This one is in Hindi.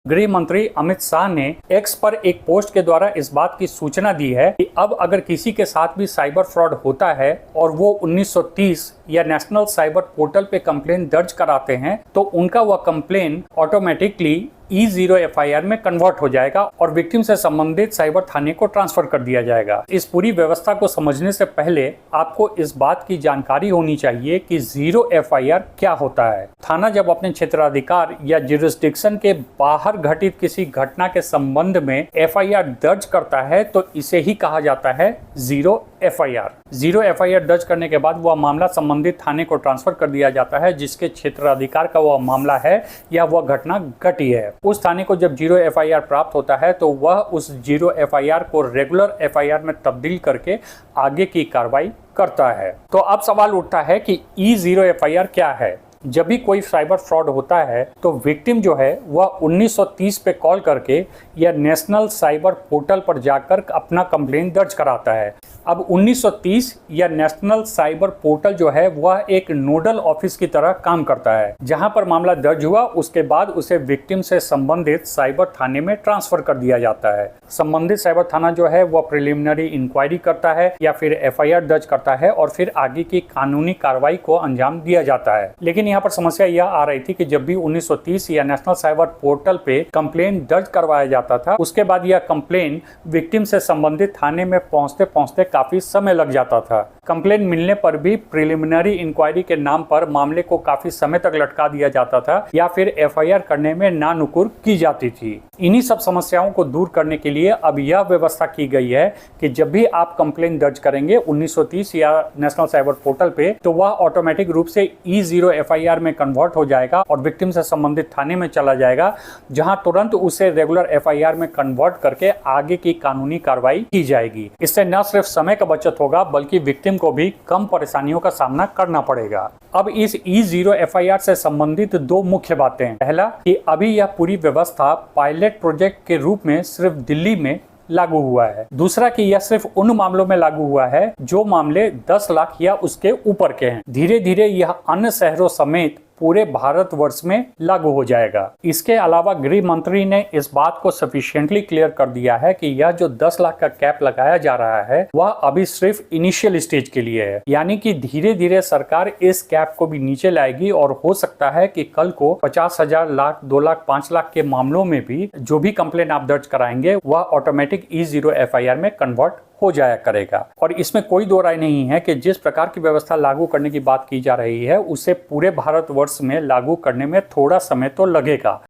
गृह मंत्री अमित शाह ने एक्स पर एक पोस्ट के द्वारा इस बात की सूचना दी है कि अब अगर किसी के साथ भी साइबर फ्रॉड होता है और वो 1930 या नेशनल साइबर पोर्टल पे कंप्लेन दर्ज कराते हैं तो उनका वह कंप्लेन ऑटोमेटिकली E0 FIR में कन्वर्ट हो जाएगा और विक्टिम से संबंधित साइबर थाने को ट्रांसफर कर दिया जाएगा। इस पूरी व्यवस्था को समझने से पहले आपको इस बात की जानकारी होनी चाहिए कि 0 FIR क्या होता है। थाना जब अपने क्षेत्राधिकार या जुरिस्डिक्शन के बाहर घटित किसी घटना के संबंध में FIR दर्ज करता है तो इसे ही कहा जाता है 0 FIR। 0 FIR दर्ज करने के बाद वह मामला संबंधित थाने को ट्रांसफर कर दिया जाता है जिसके क्षेत्राधिकार का वह मामला है या वह घटना घटी है। उस थाने को जब 0 FIR प्राप्त होता है तो वह उस 0 FIR को रेगुलर FIR में तब्दील करके आगे की कार्रवाई करता है। तो अब सवाल उठता है कि E0 FIR क्या है। जब भी कोई साइबर फ्रॉड होता है तो विक्टिम जो है वह 1930 पे कॉल करके या नेशनल साइबर पोर्टल पर जाकर अपना कंप्लेंट दर्ज कराता है। अब 1930 या नेशनल साइबर पोर्टल जो है वह एक नोडल ऑफिस की तरह काम करता है। जहां पर मामला दर्ज हुआ उसके बाद उसे विक्टिम से संबंधित साइबर थाने में ट्रांसफर कर दिया जाता है। संबंधित साइबर थाना जो है वह प्रिलिमिनरी इंक्वायरी करता है या फिर FIR दर्ज करता है और फिर आगे की कानूनी कार्रवाई को अंजाम दिया जाता है। लेकिन यहाँ पर समस्या यह आ रही थी कि जब भी 1930 या नेशनल साइबर पोर्टल पे कंप्लेन दर्ज करवाया जाता था उसके बाद यह कंप्लेन विक्टिम से संबंधित थाने में पहुंचते पहुंचते काफी समय लग जाता था। कंप्लेन मिलने पर भी प्रिलिमिनरी इंक्वायरी के नाम पर मामले को काफी समय तक लटका दिया जाता था या फिर FIR करने में नानुकुर की जाती थी। इन्हीं सब समस्याओं को दूर करने के लिए अब यह व्यवस्था की गई है कि जब भी आप कंप्लेन दर्ज करेंगे 1930 या नेशनल साइबर पोर्टल पे तो वह ऑटोमेटिक रूप से E0 FIR में कन्वर्ट हो जाएगा और विक्टिम से संबंधित थाने में चला जाएगा जहां तुरंत उसे रेगुलर FIR में कन्वर्ट करके आगे की कानूनी कार्रवाई की जाएगी। इससे न सिर्फ समय का बचत होगा बल्कि विक्टिम को भी कम परेशानियों का सामना करना पड़ेगा। अब इस E0 FIR से संबंधित दो मुख्य बातें। पहला कि अभी यह पूरी व्यवस्था पायलट प्रोजेक्ट के रूप में सिर्फ दिल्ली में लागू हुआ है। दूसरा कि यह सिर्फ उन मामलों में लागू हुआ है जो मामले 10 लाख या उसके ऊपर के हैं। धीरे धीरे यह अन्य शहरों समेत पूरे भारतवर्ष में लागू हो जाएगा। इसके अलावा गृह मंत्री ने इस बात को सफिशिएंटली क्लियर कर दिया है कि यह जो 10 लाख का कैप लगाया जा रहा है वह अभी सिर्फ इनिशियल स्टेज के लिए है, यानी कि धीरे धीरे सरकार इस कैप को भी नीचे लाएगी और हो सकता है कि कल को 50,000, लाख, 2 लाख, 5 लाख के मामलों में भी जो भी कंप्लेन आप दर्ज कराएंगे वह ऑटोमेटिक E0 FIR में कन्वर्ट हो जाया करेगा। और इसमें कोई दो राय नहीं है कि जिस प्रकार की व्यवस्था लागू करने की बात की जा रही है उसे पूरे भारतवर्ष में लागू करने में थोड़ा समय तो लगेगा।